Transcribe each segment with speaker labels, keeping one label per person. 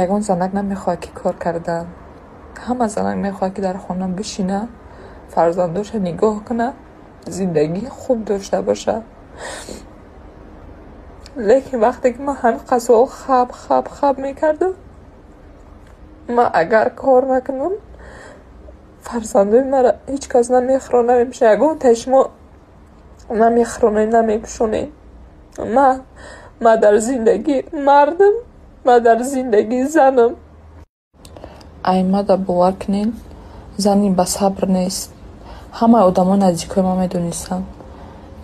Speaker 1: ягон занак намехоҳад ки кор кардан. ҳама занак мехоҳад ки дар хона бишина, фарзандоша нигоҳ куна, зиндагии хуб дошта боша. лекин вақте ки ман ҳамин қасол хаб мекардам, ман агар кор накунам, фарзандои мара ҳеҷ кас намехӯронад, намепӯшад. Ягон таи шумо намехӯронед, намепӯшонед. ман дар зиндагӣ мардам, ман дар зиндагӣ занам. аймада бовар кунед, зани басабр нест. ҳамаи одамои наздикои ман медонистанд.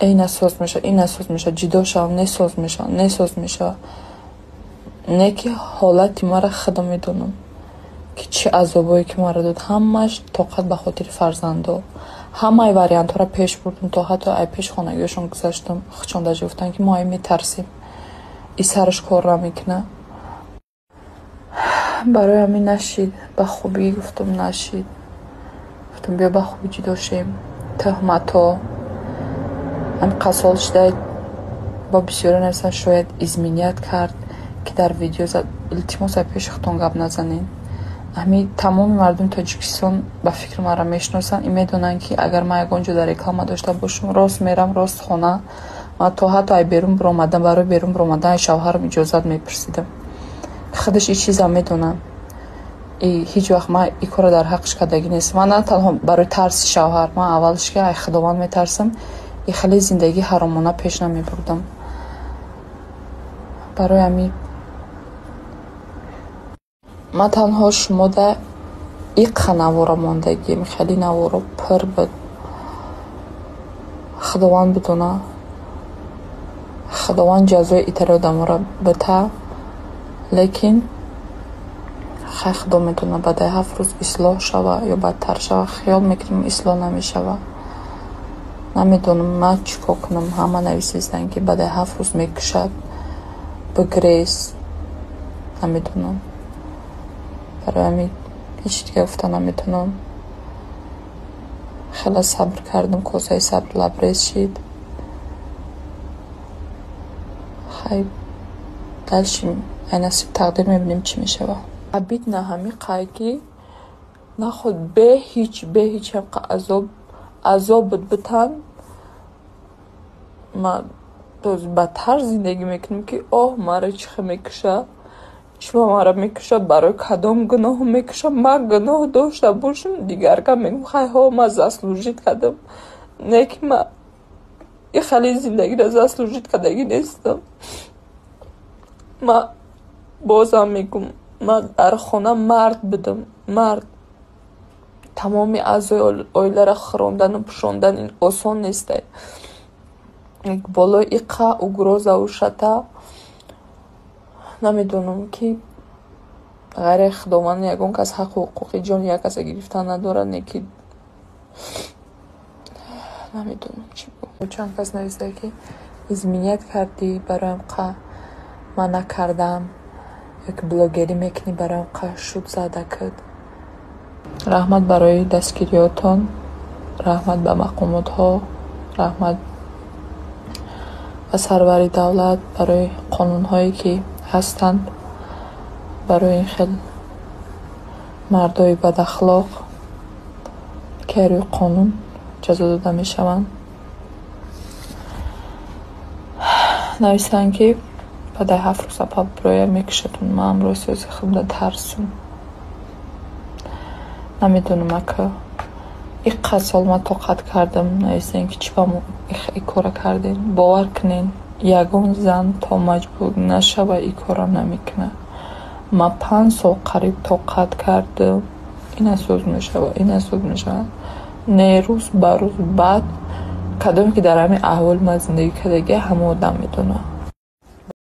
Speaker 1: насоз мешавад, ҷидо шавам, несоз мешавад. Не ки ҳолати мара худо медонам, ки чӣ азобое ки мара дод. ҳамааш тоқат ба хотири фарзандо. ҳамаи вариантҳоро пеш бурдам, то ҳатто ай пеш хонагиҳошон гузаштам. худшон даже гуфтанд ки мо ай метарсем, и сараш кор намекуна. барои ҳамин нашид, ба хубӣ гуфтам, нашид. гуфтам биё ба хубӣ ҷидо шем. тӯҳматҳо ҳамин қасол шудаи ба бисёре нависанд, шояд изменият кард ки дар видео зад. илтимос ай пеши худтон гап назанед. ҳамин тамоми мардуми Тоҷикистон ба фикри мара мешиносанд. И медонанд ки агар ман ягон ҷо дар реклама дошта бошам, рост мерам, рост хона. ман то ҳатто ай берун биромадан, барои берун биромадан ай шавҳарам иҷозат мепурсидам. худаш и чизам медонам. ҳеҷ вақт ман и кора дар ҳаққиш кардагӣ нест. ман на танҳо барои тарси шавҳар, ман аввалш ки ай худованд метарсам, и хеле зиндагии ҳаромона пеш намебурдам. барои ҳамин ман танҳо шумода иққа навора мондагием. хеле навора пир буд. худованд бидона, худованд ҷазои итари одамора бита. лекин хай худо медона, баъди 7 рӯз ислоҳ шава ё бадтар шава. хиёл мекунам ислоҳ намешава. намедонам ман чӣ кор кунам. ҳама нависиданд ки баъди 7 рӯз мекушад, бигрез. намедонам. барои ҳамин ҳеҷ дига гуфта наметавонам. хеле сабр кардам, косаи сабр лабрез шид. хай дальше ай насиб тақдир мебинем чӣ мешава. абид на ҳамин қай ки наход бе ҳеҷ ҳамқа азоб буд битан. ман бадтар зиндагӣ мекунам ки мара чӣ хел мекуша, чума мара мекуша, барои кадом гуноҳ мекуша. ман гуноҳ дошта бошам, дигарга мегӯям хайҳо ман заслужит кардам. не ки ман и хеле зиндагиро заслужит кардагӣ нестам. ман бозам мегӯям, ман дар хона мард будам. мард. тамоми аъзои оиларо хӯрондану пӯшондан ин осон нестай. болои иққа угрозаву шата. намедонам ки ғайри худованд ягон кас ҳаққу ҳуқуқи ҷони як каса гирифтан надорад. не ки намедонам чӣ бу. чанд кас нависта ки изменият кардӣ, барои қа ман накардам, ёки блогерӣ мекунӣ, барои қа шуд зада кад. раҳмат барои дастгириётон, раҳмат ба мақомотҳо, раҳмат ба сарвари давлат, барои қонунҳое ки ҳастанд, барои ин хел мардои бадахлоқ ки рӯи қонун ҷазо дода мешаванд. нависанд ки баъди 7 рӯз апа бироя мекушатон. ман амрӯз сиёси худда тарсум. намедонам ака иққа сол ман тоқат кардам. нависанд ки чӣ ба мо и кора кардем. бовар кунед, ягон зан то маҷбур нашава и кора намекуна. ман 5 сол қариб тоқат кардам. ин асоз мешава. не рӯз ба рӯз баъд кадоме ки дар ҳамин аҳвол ман зиндагӣ кардагӣ ҳама одам медонад.